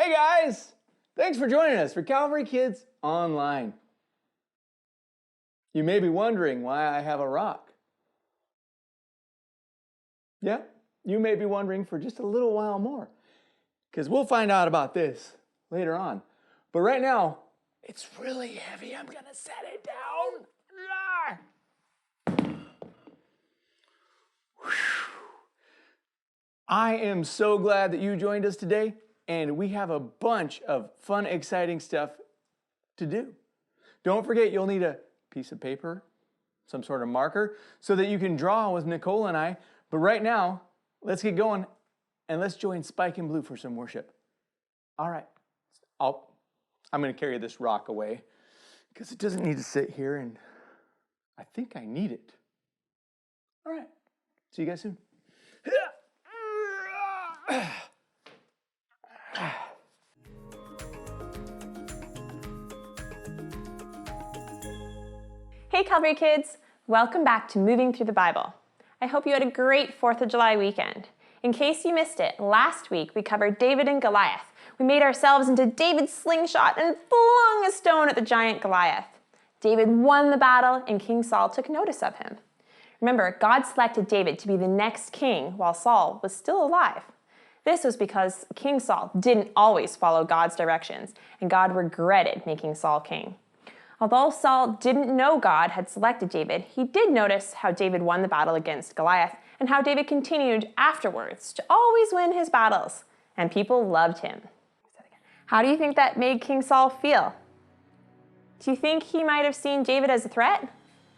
Hey guys! Thanks for joining us for Calvary Kids Online. You may be wondering why I have a rock. Yeah, you may be wondering for just a little while more, because we'll find out about this later on. But right now, it's really heavy. I'm gonna set it down. I am so glad that you joined us today, and we have a bunch of fun, exciting stuff to do. Don't forget, you'll need a piece of paper, some sort of marker, so that you can draw with Nicole and I. But right now, let's get going, and let's join Spike and Blue for some worship. All right, I'm gonna carry this rock away, because it doesn't need to sit here, and I think I need it. All right, see you guys soon. Hey Calvary kids, welcome back to Moving Through the Bible. I hope you had a great 4th of July weekend. In case you missed it, last week we covered David and Goliath. We made ourselves into David's slingshot and flung a stone at the giant Goliath. David won the battle and King Saul took notice of him. Remember, God selected David to be the next king while Saul was still alive. This was because King Saul didn't always follow God's directions, and God regretted making Saul king. Although Saul didn't know God had selected David, he did notice how David won the battle against Goliath and how David continued afterwards to always win his battles, and people loved him. How do you think that made King Saul feel? Do you think he might have seen David as a threat?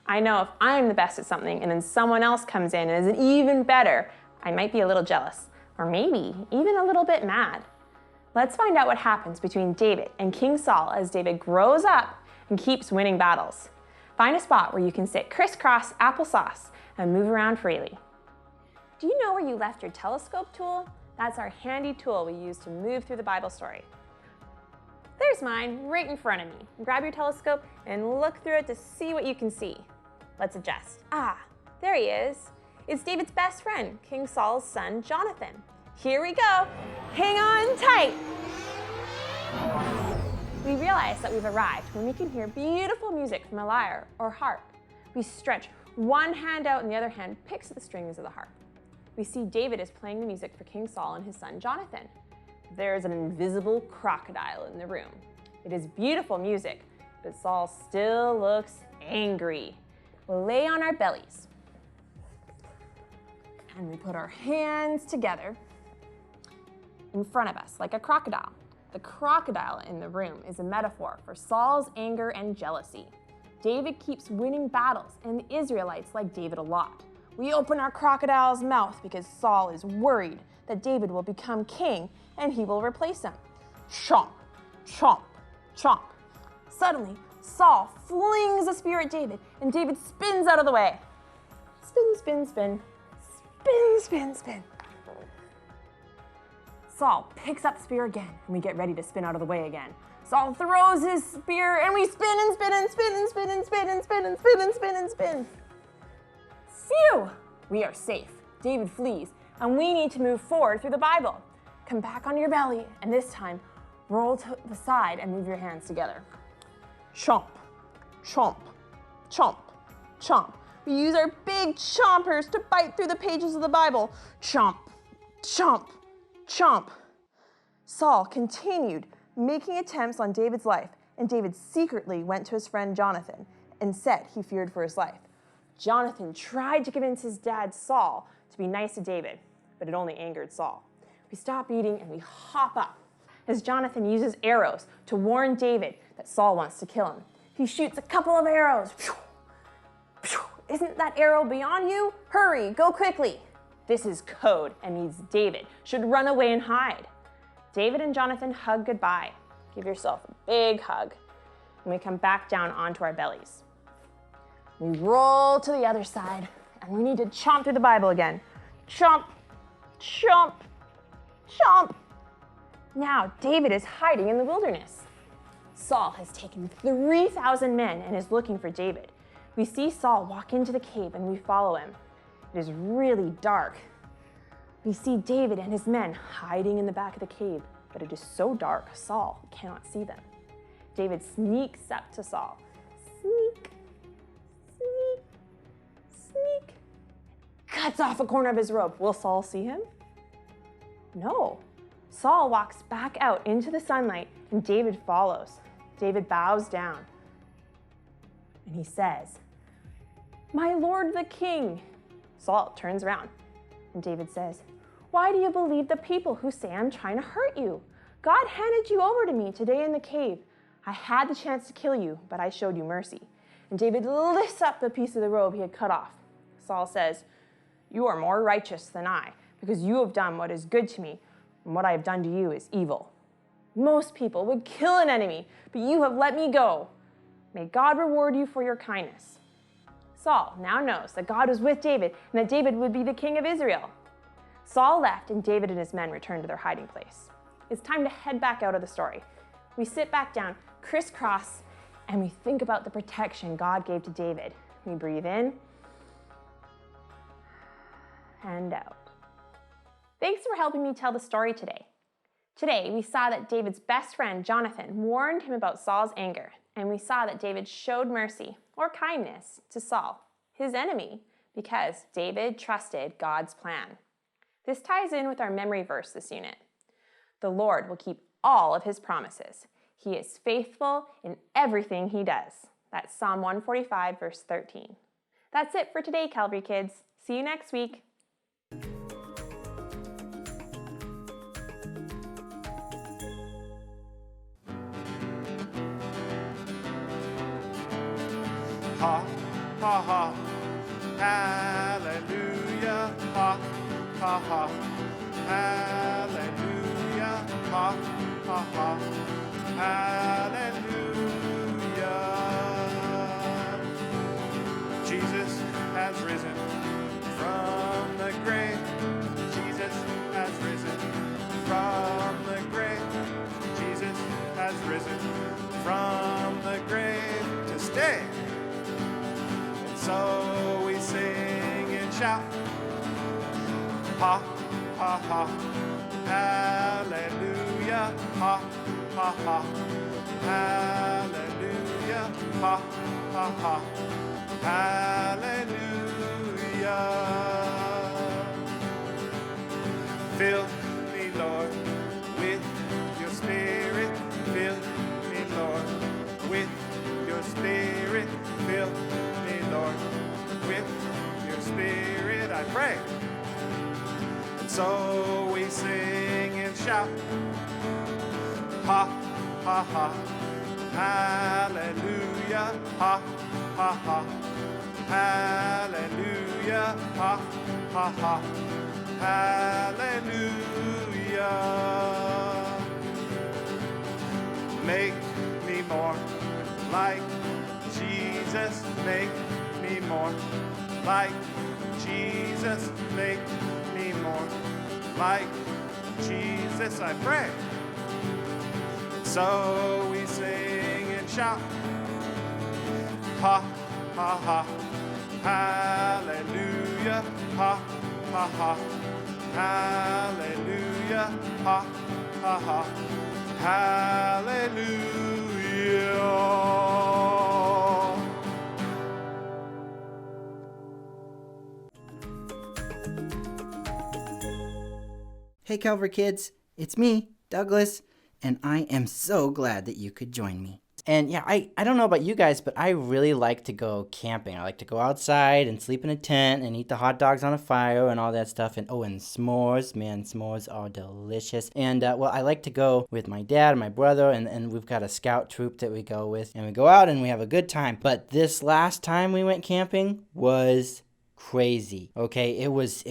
I know if I'm the best at something and then someone else comes in and is even better, I might be a little jealous, or maybe even a little bit mad. Let's find out what happens between David and King Saul as David grows up and keeps winning battles. Find a spot where you can sit crisscross applesauce and move around freely. Do you know where you left your telescope tool? That's our handy tool we use to move through the Bible story. There's mine right in front of me. Grab your telescope and look through it to see what you can see. Let's adjust. There he is. It's David's best friend, King Saul's son, Jonathan. Here we go. Hang on tight. We realize that we've arrived when we can hear beautiful music from a lyre or harp. We stretch one hand out and the other hand picks at the strings of the harp. We see David is playing the music for King Saul and his son Jonathan. There's an invisible crocodile in the room. It is beautiful music, but Saul still looks angry. We'll lay on our bellies. And we put our hands together in front of us like a crocodile. The crocodile in the room is a metaphor for Saul's anger and jealousy. David keeps winning battles, and the Israelites like David a lot. We open our crocodile's mouth because Saul is worried that David will become king and he will replace him. Chomp, chomp, chomp. Suddenly, Saul flings a spear at David, and David spins out of the way. Spin, spin, spin. Spin, spin, spin. Saul picks up the spear again, and we get ready to spin out of the way again. Saul throws his spear, and we spin and spin and spin and spin and spin and spin and spin and spin and spin. Phew! We are safe. David flees, and we need to move forward through the Bible. Come back on your belly, and this time, roll to the side and move your hands together. Chomp, chomp, chomp, chomp. We use our big chompers to bite through the pages of the Bible. Chomp, chomp, chomp. Saul continued making attempts on David's life, and David secretly went to his friend Jonathan and said he feared for his life. Jonathan tried to convince his dad Saul to be nice to David, but it only angered Saul. We stop eating and we hop up as Jonathan uses arrows to warn David that Saul wants to kill him. He shoots a couple of arrows. Isn't that arrow beyond you? Hurry, go quickly. This is code and means David should run away and hide. David and Jonathan hug goodbye. Give yourself a big hug. And we come back down onto our bellies. We roll to the other side, and we need to chomp through the Bible again. Chomp, chomp, chomp. Now David is hiding in the wilderness. Saul has taken 3,000 men and is looking for David. We see Saul walk into the cave and we follow him. It is really dark. We see David and his men hiding in the back of the cave, but it is so dark, Saul cannot see them. David sneaks up to Saul. Sneak, sneak, sneak. Cuts off a corner of his robe. Will Saul see him? No. Saul walks back out into the sunlight, and David follows. David bows down, and he says, "My lord the king." Saul turns around, and David says, "Why do you believe the people who say I'm trying to hurt you? God handed you over to me today in the cave. I had the chance to kill you, but I showed you mercy." And David lifts up the piece of the robe he had cut off. Saul says, "You are more righteous than I, because you have done what is good to me, and what I have done to you is evil. Most people would kill an enemy, but you have let me go. May God reward you for your kindness." Saul now knows that God was with David and that David would be the king of Israel. Saul left, and David and his men returned to their hiding place. It's time to head back out of the story. We sit back down, crisscross, and we think about the protection God gave to David. We breathe in and out. Thanks for helping me tell the story today. Today, we saw that David's best friend, Jonathan, warned him about Saul's anger, and we saw that David showed mercy or kindness to Saul, his enemy, because David trusted God's plan. This ties in with our memory verse this unit. The Lord will keep all of his promises. He is faithful in everything he does. That's Psalm 145, verse 13. That's it for today, Calvary kids. See you next week. Ha, ha, ha, hallelujah, ha, ha, ha, hallelujah, ha, ha, ha, hallelujah. Jesus has risen from the grave. Jesus has risen from the grave. Jesus has risen from the grave to stay. So we sing and shout, ha, ha, ha, hallelujah, ha, ha, ha, hallelujah, ha, ha, ha, hallelujah. Fill me, Lord, with your spirit. Fill me, Lord, with your spirit. Fill me, Lord, with your spirit, I pray. And so we sing and shout, ha, ha, ha, hallelujah, ha, ha, ha, hallelujah, ha, ha, ha, hallelujah. Make me more like Jesus, make me more like Jesus, make me more like Jesus, I pray. So we sing and shout, ha, ha, ha, hallelujah, ha, ha, ha, hallelujah, ha, ha, ha, hallelujah. Hey Calvary kids, it's me, Douglas, and I am so glad that you could join me. And yeah, I don't know about you guys, but I really like to go camping. I like to go outside and sleep in a tent and eat the hot dogs on a fire and all that stuff. And and s'mores, man, s'mores are delicious. And well, I like to go with my dad and my brother, and we've got a scout troop that we go with. And we go out and we have a good time. But this last time we went camping was crazy, okay? It was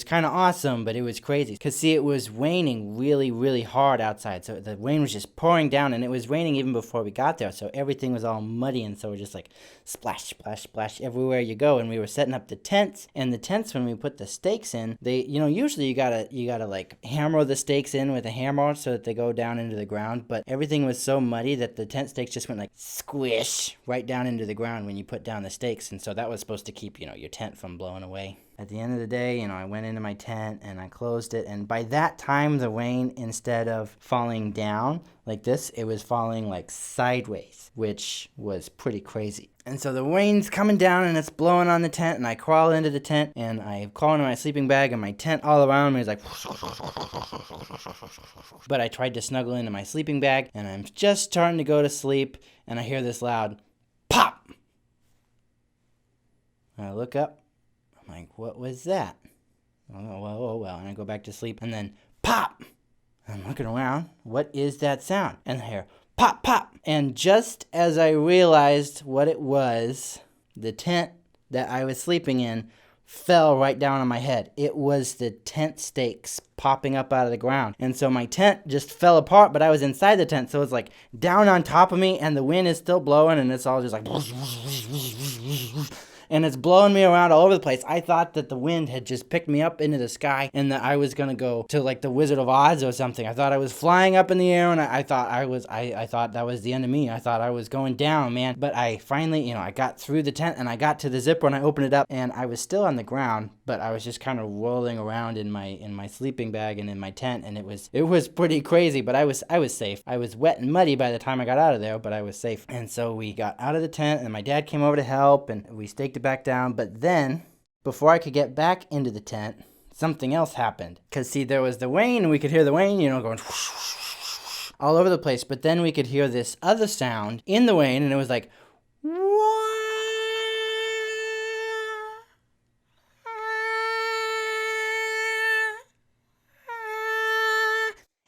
kind of awesome, but it was crazy. Because, see, it was raining really, really hard outside. So the rain was just pouring down, and it was raining even before we got there. So everything was all muddy, and so we're just like splash, splash, splash everywhere you go. And we were setting up the tents. And the tents, when we put the stakes in, they, usually you gotta like hammer the stakes in with a hammer so that they go down into the ground. But everything was so muddy that the tent stakes just went like squish right down into the ground when you put down the stakes. And so that was supposed to keep, your tent from blowing away. At the end of the day, I went into my tent and I closed it. And by that time, the rain, instead of falling down like this, it was falling like sideways, which was pretty crazy. And so the rain's coming down and it's blowing on the tent, and I crawl into the tent and I crawl into my sleeping bag, and my tent all around me is like, but I tried to snuggle into my sleeping bag and I'm just starting to go to sleep, and I hear this loud pop. And I look up, I'm like, what was that? Oh, well, and I go back to sleep, and then pop. I'm looking around, what is that sound? And I hear pop, pop. And just as I realized what it was, the tent that I was sleeping in fell right down on my head. It was the tent stakes popping up out of the ground. And so my tent just fell apart, but I was inside the tent, so it's like down on top of me, and the wind is still blowing, and it's all just like, and it's blowing me around all over the place. I thought that the wind had just picked me up into the sky and that I was going to go to like the Wizard of Oz or something. I thought I was flying up in the air, and I thought I thought that was the end of me. I thought I was going down, man. But I finally, I got through the tent and I got to the zipper and I opened it up, and I was still on the ground, but I was just kind of rolling around in my sleeping bag and in my tent, and it was pretty crazy, but I was safe. I was wet and muddy by the time I got out of there, but I was safe. And so we got out of the tent, and my dad came over to help, and we staked it back down. But then, before I could get back into the tent, something else happened. Because, see, there was the rain, and we could hear the rain, going all over the place. But then we could hear this other sound in the rain, and it was like,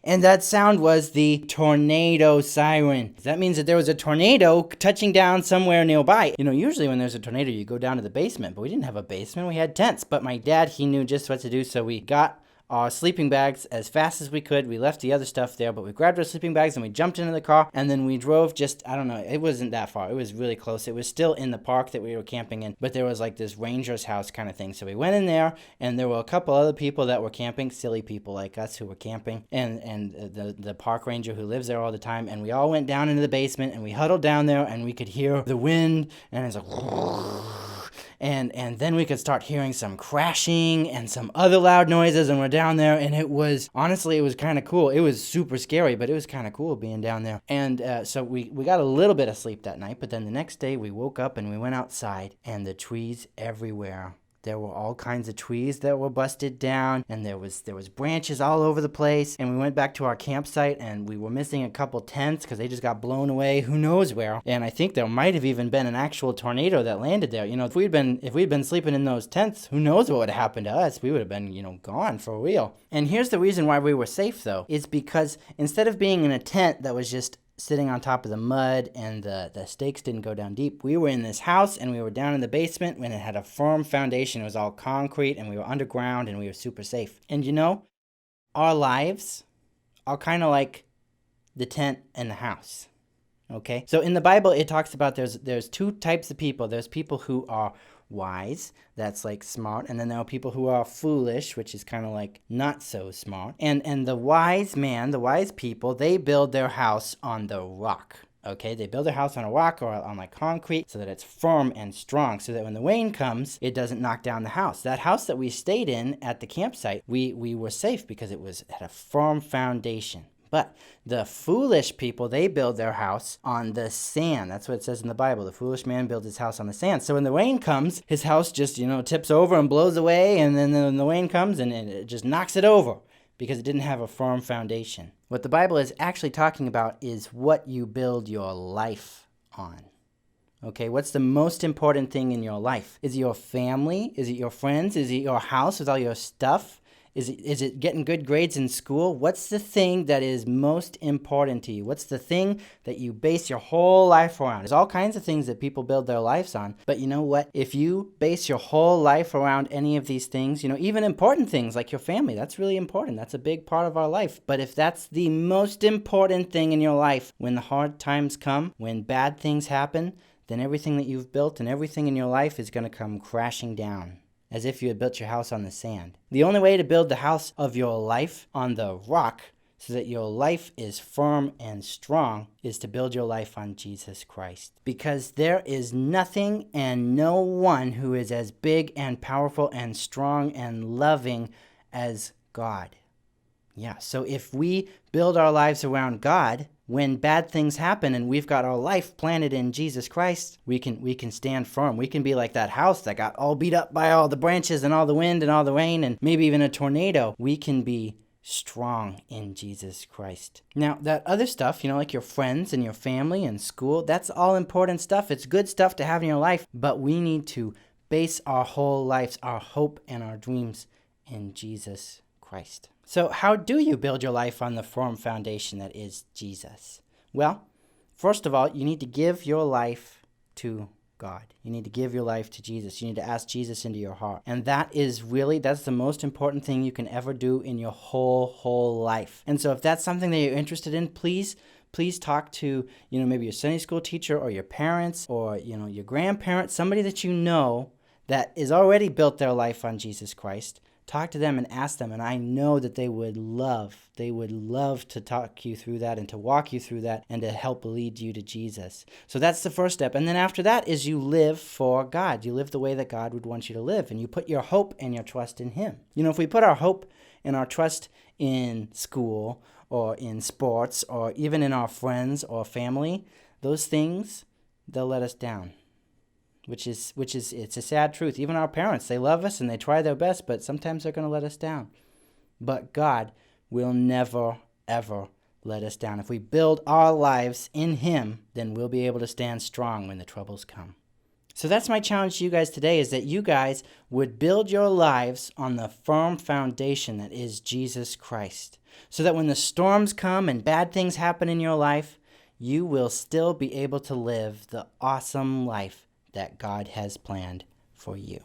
and that sound was the tornado siren. That means that there was a tornado touching down somewhere nearby. Usually when there's a tornado, you go down to the basement, but we didn't have a basement. We had tents. But my dad, he knew just what to do, so we got our sleeping bags as fast as we could. We left the other stuff there, but we grabbed our sleeping bags and we jumped into the car, and then we drove just, I don't know, it wasn't that far. It was really close. It was still in the park that we were camping in, but there was like this ranger's house kind of thing. So we went in there, and there were a couple other people that were camping, silly people like us who were camping, and the park ranger who lives there all the time, and we all went down into the basement, and we huddled down there, and we could hear the wind, and it's like, and then we could start hearing some crashing and some other loud noises, and we're down there, and it was kind of cool. It was super scary, but it was kind of cool being down there. And so we got a little bit of sleep that night, but then the next day we woke up and we went outside, and the trees everywhere. There were all kinds of trees that were busted down, and there was branches all over the place. And we went back to our campsite, and we were missing a couple tents because they just got blown away who knows where. And I think there might have even been an actual tornado that landed there. If we'd been sleeping in those tents, who knows what would have happened to us? We would have been, gone for real. And here's the reason why we were safe, though, is because instead of being in a tent that was just sitting on top of the mud and the stakes didn't go down deep, we were in this house, and we were down in the basement when it had a firm foundation. It was all concrete, and we were underground, and we were super safe. And our lives are kind of like the tent and the house. Okay? So in the Bible, it talks about there's two types of people. There's people who are wise, that's like smart, and then there are people who are foolish, which is kind of like not so smart. And the wise people, they build their house on the rock. Okay, they build their house on a rock or on like concrete so that it's firm and strong, so that when the rain comes, it doesn't knock down the house. That house that we stayed in at the campsite, we were safe because it had a firm foundation. But the foolish people, they build their house on the sand. That's what it says in the Bible. The foolish man builds his house on the sand. So when the rain comes, his house just, tips over and blows away. And then the rain comes and it just knocks it over because it didn't have a firm foundation. What the Bible is actually talking about is what you build your life on. Okay, what's the most important thing in your life? Is it your family? Is it your friends? Is it your house with all your stuff? Is it getting good grades in school? What's the thing that is most important to you? What's the thing that you base your whole life around? There's all kinds of things that people build their lives on. But you know what? If you base your whole life around any of these things, even important things like your family, that's really important. That's a big part of our life. But if that's the most important thing in your life, when the hard times come, when bad things happen, then everything that you've built and everything in your life is going to come crashing down, as if you had built your house on the sand. The only way to build the house of your life on the rock so that your life is firm and strong, is to build your life on Jesus Christ. Because there is nothing and no one who is as big and powerful and strong and loving as God. Yeah, so if we build our lives around God, when bad things happen and we've got our life planted in Jesus Christ, we can stand firm. We can be like that house that got all beat up by all the branches and all the wind and all the rain and maybe even a tornado. We can be strong in Jesus Christ. Now, that other stuff, like your friends and your family and school, that's all important stuff. It's good stuff to have in your life, but we need to base our whole lives, our hope and our dreams in Jesus Christ. So how do you build your life on the firm foundation that is Jesus? Well, first of all, you need to give your life to God. You need to give your life to Jesus. You need to ask Jesus into your heart. And that's the most important thing you can ever do in your whole life. And so if that's something that you're interested in, please talk to, maybe your Sunday school teacher or your parents or, your grandparents, somebody that you know that is already built their life on Jesus Christ. Talk to them and ask them, and I know that they would love to talk you through that and to walk you through that and to help lead you to Jesus. So that's the first step. And then after that is you live for God. You live the way that God would want you to live, and you put your hope and your trust in Him. If we put our hope and our trust in school or in sports or even in our friends or family, those things, they'll let us down. Which is it's a sad truth. Even our parents, they love us and they try their best, but sometimes they're going to let us down. But God will never, ever let us down. If we build our lives in Him, then we'll be able to stand strong when the troubles come. So that's my challenge to you guys today, is that you guys would build your lives on the firm foundation that is Jesus Christ. So that when the storms come and bad things happen in your life, you will still be able to live the awesome life that God has planned for you.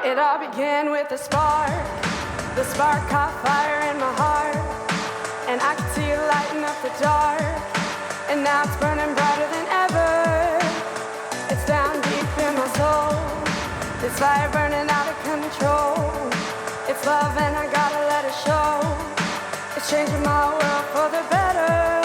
It all began with a spark. The spark caught fire in my heart, and I could see it lighting up the dark. And now it's burning brighter than ever. It's down deep in my soul. This fire burning out of control. It's love and I gotta let it show. It's changing my world for the better.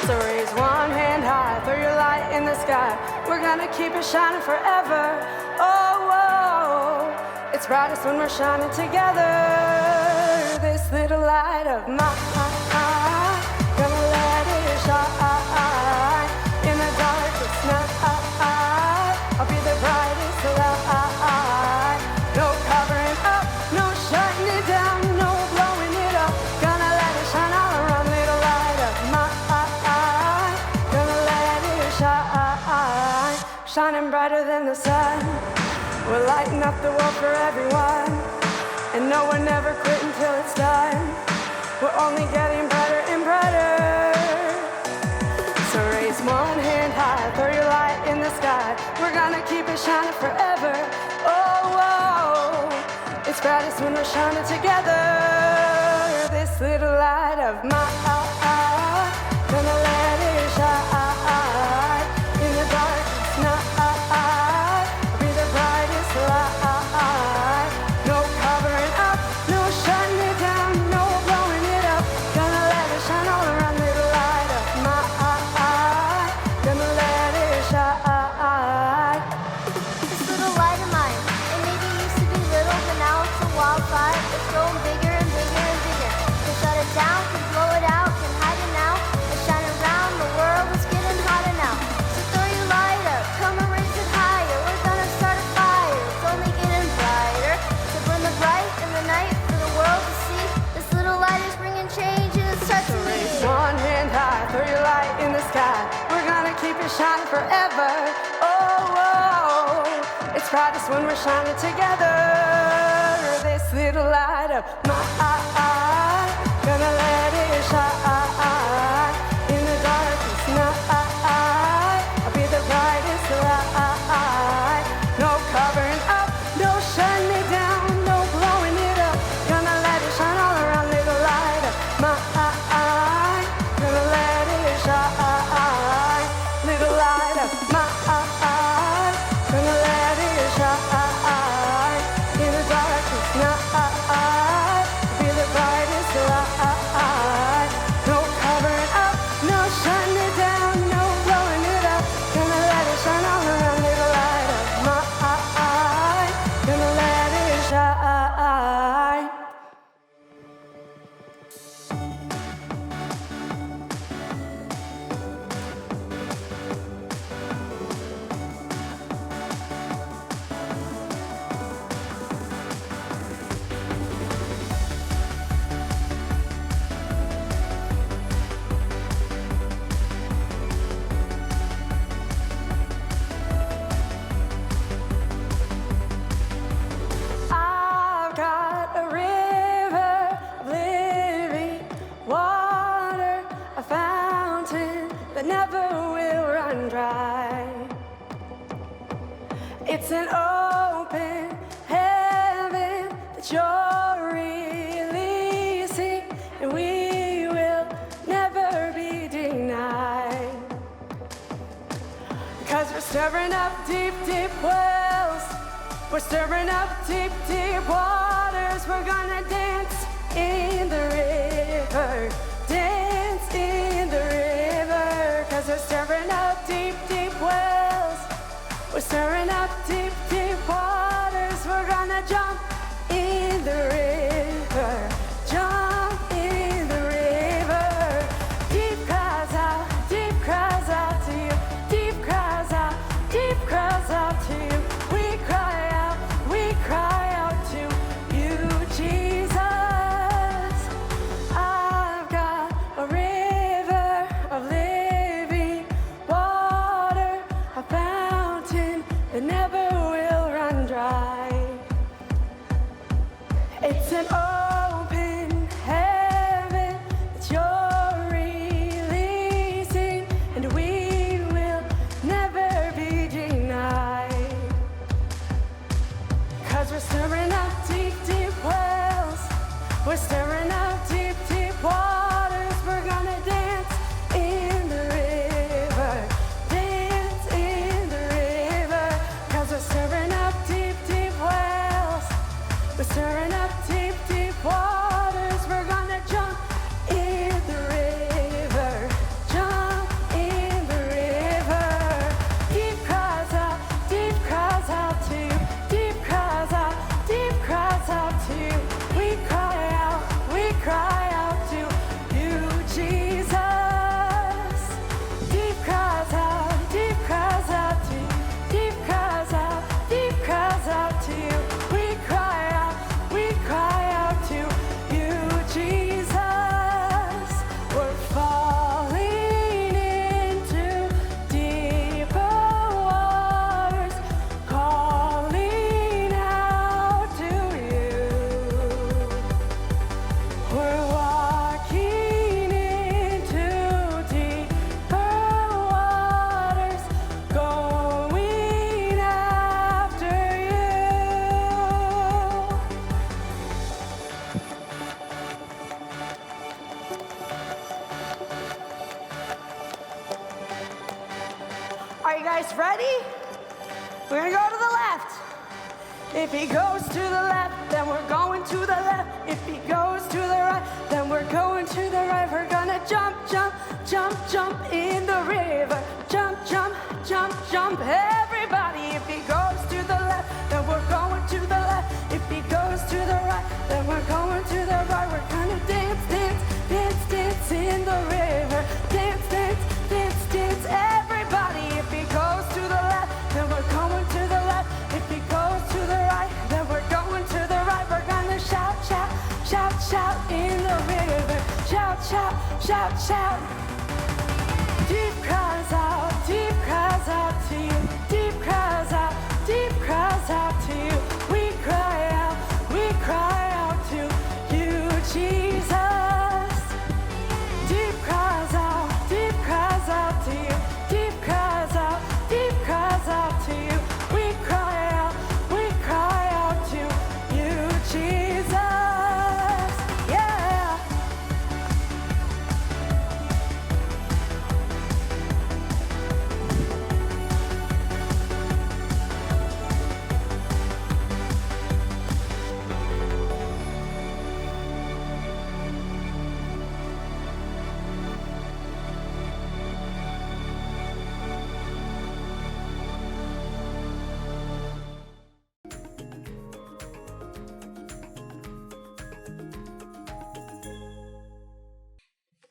So raise one hand high, throw your light in the sky. We're gonna keep it shining forever. Oh, whoa. It's brightest when we're shining together. This little light of mine, gonna let it shine in the darkest night. I'll be the brightest light. No covering up, no shutting it down, no blowing it up. Gonna let it shine all around. Little light of mine, gonna let it shine, shining brighter than the sun. We're lighting up the world for everyone, and no, we're never quit until it's done. We're only getting brighter and brighter. So raise one hand high, throw your light in the sky. We're gonna keep it shining forever. Oh, whoa. It's brightest when we're shining together. This little light of mine, gonna let it shine in the darkest night. I'll be the brightest light. No covering up, no shutting it down, no blowing it up. Gonna let it shine all around. Little light of mine, gonna let it shine. This little light of mine, it maybe used to be little, but now it's a wildfire. It's growing bigger and bigger and bigger. Can shut it down, can blow it out, can hide it now. It's shining around, the world is getting hotter now. So throw your light up, come and raise it higher. We're gonna start a fire, it's only getting brighter. To burn the bright in the night for the world to see. This little light is bringing change and it starts to Raise me. one hand high, throw your light in the sky. We're gonna keep it shining forever. Oh, whoa. It's brightest when we're shining together. This little light of mine, gonna let it shine in the darkest night. I'll be the brightest light. No covering up, no shutting it down, no blowing of mine. Gonna let it shine in the darkest night. Be the brightest light. No covering up, no shutting it down, no blowing it up. Gonna let it shine all around me, the light of mine. Gonna let it shine. I've got a river of living water, a fountain that never will run dry. It's an open heaven that you're releasing, and we will never be denied. Because we're stirring up deep, deep wells. We're stirring up deep, deep waters. We're gonna dance in the river. Dance in the river. Cause we're stirring up deep, deep wells. We're stirring up deep, deep waters. We're gonna jump in the river. Jump in the river. Deep cries out to you. Deep cries out to you. We cry out to you, Jesus. I've got a river of living water, a fountain that never will run dry. It's an open heaven that you're releasing, and we will never be denied. Cause we're stirring up deep, deep wells. We're stirring up deep, deep waters. We're gonna dance in the river. Dance in the river. Cause we're stirring up deep, deep wells. We're stirring up deep, deep waters. We're gonna jump in the river. Jump in the river. Deep cries out to you. Deep cries out to you. We cry out to you, Jesus. Deep cries out to you. Deep cries out to you. We cry out to you, Jesus. We're falling into deeper waters, calling out to you. We're walking into deeper waters, going after you. Are you guys ready? We're gonna go to the left. If he goes to the left, then we're going to the left. If he goes to the right, then we're going to the right. We're gonna jump, jump, jump, jump in the river. Jump, jump, jump, jump, everybody. If he goes to the left, then we're going to the left. If he goes to the right, then we're going to the right. We're gonna dance, dance, dance, dance in the river. Dance, dance, dance, dance, everybody. If he goes to the left, then we're going to the left. If he goes to the right, then we're going to the right. We're gonna shout, shout, shout, shout in the river. Shout, shout, shout, shout. Deep cries out to you. Deep cries out to you. We cry out to you, Jesus. Deep cries out to you. Deep cries out to you. We cry out to you, Jesus. Yeah.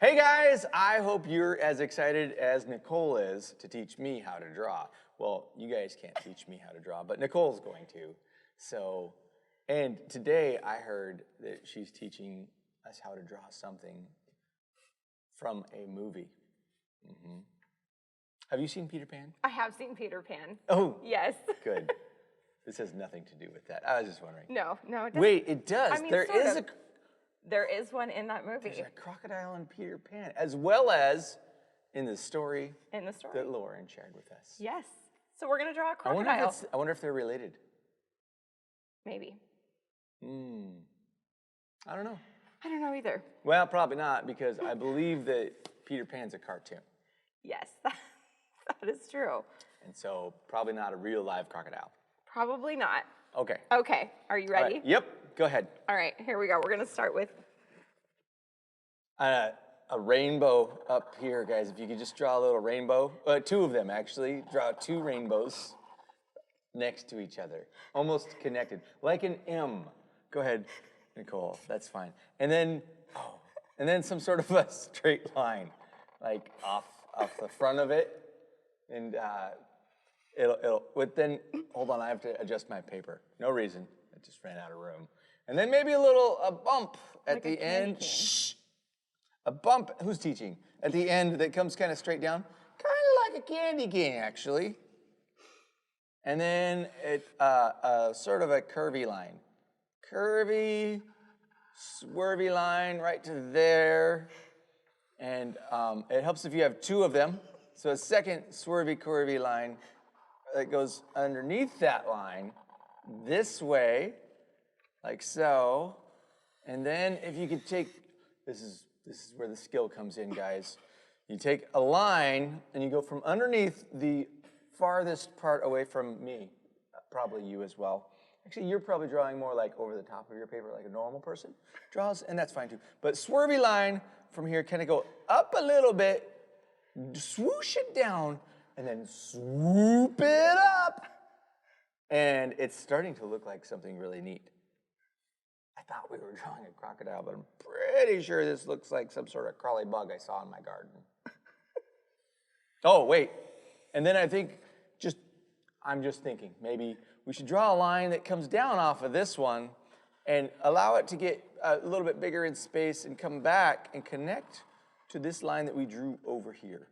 Hey guys, I hope you're as excited as Nicole is to teach me how to draw. Well, you guys can't teach me how to draw, but Nicole's going to. So, and today I heard that she's teaching us how to draw something from a movie. Have you seen Peter Pan? I have seen Peter Pan. Oh, Yes. good. This has nothing to do with that. I was just wondering. No, it doesn't. Wait, it does. I mean, There sort is of. There is one in that movie. there's a crocodile in Peter Pan, as well as in the story In the story. that Lauren shared with us. Yes. So we're gonna draw a I crocodile. wonder if they're related. Maybe. I don't know. I don't know either. Well, probably not, because I believe that Peter Pan's a cartoon. Yes, that is true. And so probably not a real live crocodile. Probably not. Okay. Okay, are you All ready? right. Yep, go ahead. All right, here we go. We're gonna start with, A rainbow up here, guys. If you could just draw a little rainbow. Two of them, actually. Draw two rainbows next to each other. Almost connected. Like an M. Go ahead, Nicole. That's fine. And then some sort of a straight line. Like off the front of it. And then, hold on, I have to adjust my paper. No reason. I just ran out of room. And then maybe a bump at Like a the candy end. cane. Shh. A bump, who's teaching? At the end that comes kind of straight down. Kind of like a candy cane, actually. And then sort of a curvy line. Curvy, swervy line right to there. And it helps if you have two of them. So a second swervy, curvy line that goes underneath that line this way, like so. And then if you could take, this is where the skill comes in, guys. You take a line and you go from underneath the farthest part away from me, probably you as well. Actually, you're probably drawing more like over the top of your paper like a normal person draws, and that's fine too. But swervy line from here, kind of go up a little bit, swoosh it down, and then swoop it up. And it's starting to look like something really neat. I thought we were drawing a crocodile, but I'm pretty sure this looks like some sort of crawly bug I saw in my garden. Oh, wait. And then I think I'm just thinking, maybe we should draw a line that comes down off of this one and allow it to get a little bit bigger in space and come back and connect to this line that we drew over here.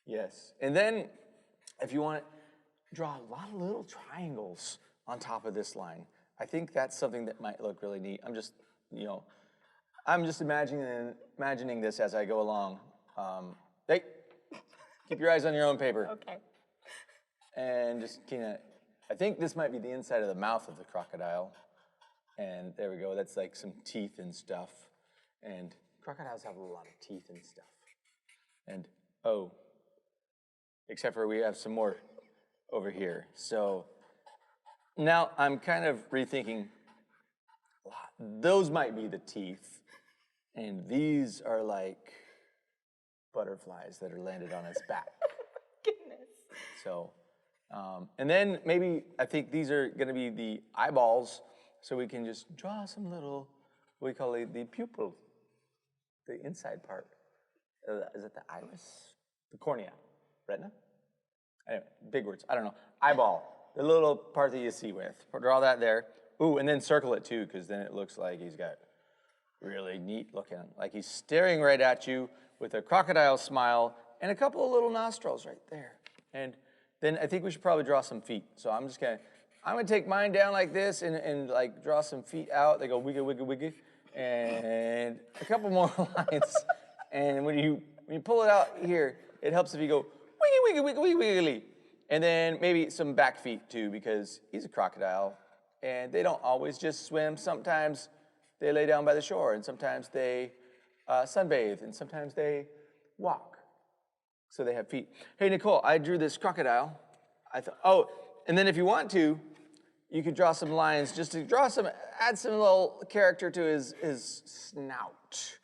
Yes. And then if you want to draw a lot of little triangles on top of this line. I think that's something that might look really neat. I'm just imagining this as I go along. Hey, keep your eyes on your own paper. okay. And just I think this might be the inside of the mouth of the crocodile. And there we go, that's like some teeth and stuff. And crocodiles have a lot of teeth and stuff. And, except for we have some more over here. So now I'm kind of rethinking, those might be the teeth. And these are like butterflies that are landed on its back. Goodness. So, and then maybe I think these are going to be the eyeballs, so we can just draw some little, what we call the pupil, the inside part. Is it the iris? The cornea, retina? Anyway, big words, I don't know. Eyeball, the little part that you see with. Draw that there. Ooh, and then circle it too, because then it looks like he's got really neat looking, like he's staring right at you with a crocodile smile and a couple of little nostrils right there. And then I think we should probably draw some feet. So I'm gonna take mine down like this and like draw some feet out. They go wiggy, wiggy, wiggy. And a couple more lines. And when you pull it out here, it helps if you go wiggy, wiggy, wiggy, wiggy, wiggly. And then maybe some back feet too, because he's a crocodile. And they don't always just swim. Sometimes they lay down by the shore, and sometimes they sunbathe, and sometimes they walk. So they have feet. Hey, Nicole, I drew this crocodile. And then if you want to, you could draw some lines just to add some little character to his snout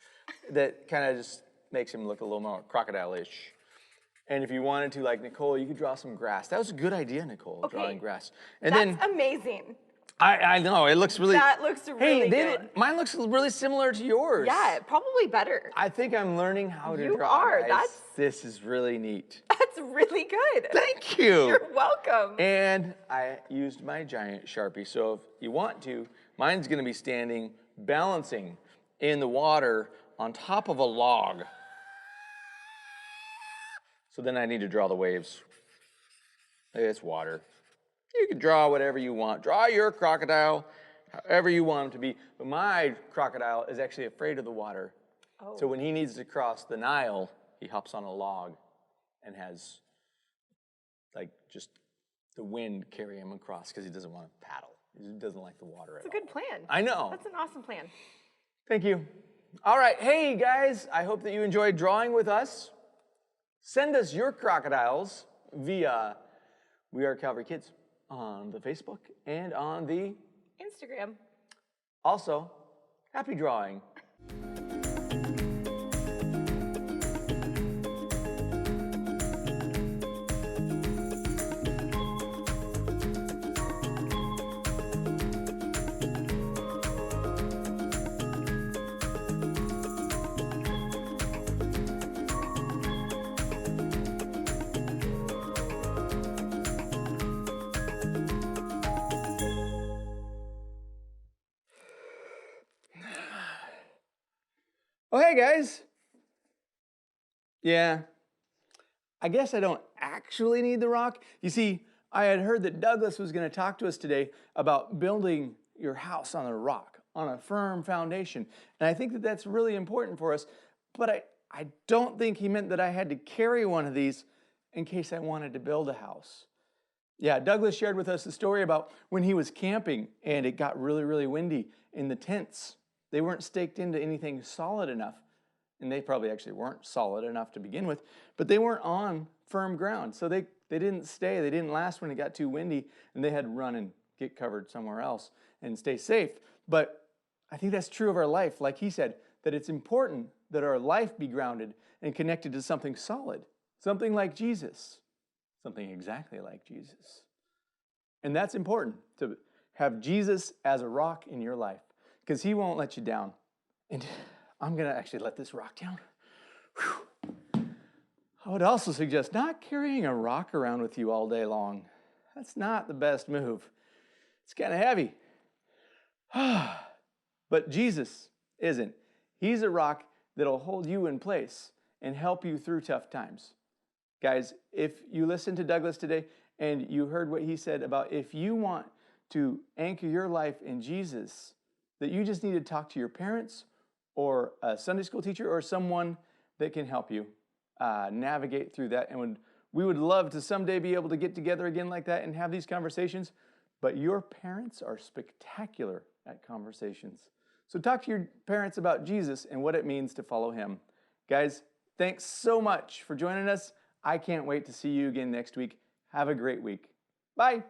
that kind of just makes him look a little more crocodile-ish. And if you wanted to, like Nicole, you could draw some grass. That was a good idea, Nicole, Okay. drawing grass. That's amazing. I know, it looks really... That looks really good. Mine looks really similar to yours. Yeah, probably better. I think I'm learning how to You draw, are. guys. This is really neat. That's really good. Thank you. You're welcome. And I used my giant Sharpie, so if you want to, mine's gonna be standing, balancing in the water on top of a log. So then I need to draw the waves. It's water. You can draw whatever you want. Draw your crocodile however you want him to be. But my crocodile is actually afraid of the water. Oh. So when he needs to cross the Nile, he hops on a log and has like just the wind carry him across because he doesn't want to paddle. He doesn't like the water at all. It's a good plan. I know. That's an awesome plan. Thank you. All right. Hey, guys, I hope that you enjoyed drawing with us. Send us your crocodiles via We Are Calvary Kids on the Facebook and on the Instagram. Also, happy drawing. Oh, hey, guys. Yeah, I guess I don't actually need the rock. You see, I had heard that Douglas was going to talk to us today about building your house on a rock, on a firm foundation. And I think that that's really important for us, but I don't think he meant that I had to carry one of these in case I wanted to build a house. Yeah, Douglas shared with us a story about when he was camping and it got really, really windy in the tents. They weren't staked into anything solid enough, and they probably actually weren't solid enough to begin with, but they weren't on firm ground. So they didn't stay, they didn't last when it got too windy, and they had to run and get covered somewhere else and stay safe. But I think that's true of our life, like he said, that it's important that our life be grounded and connected to something solid, something like Jesus, something exactly like Jesus. And that's important, to have Jesus as a rock in your life, because he won't let you down. And I'm going to actually let this rock down. Whew. I would also suggest not carrying a rock around with you all day long. That's not the best move. It's kind of heavy. But Jesus isn't. He's a rock that'll hold you in place and help you through tough times. Guys, if you listened to Douglas today and you heard what he said about if you want to anchor your life in Jesus, that you just need to talk to your parents or a Sunday school teacher or someone that can help you navigate through that. And we would love to someday be able to get together again like that and have these conversations, but your parents are spectacular at conversations. So talk to your parents about Jesus and what it means to follow him. Guys, thanks so much for joining us. I can't wait to see you again next week. Have a great week. Bye.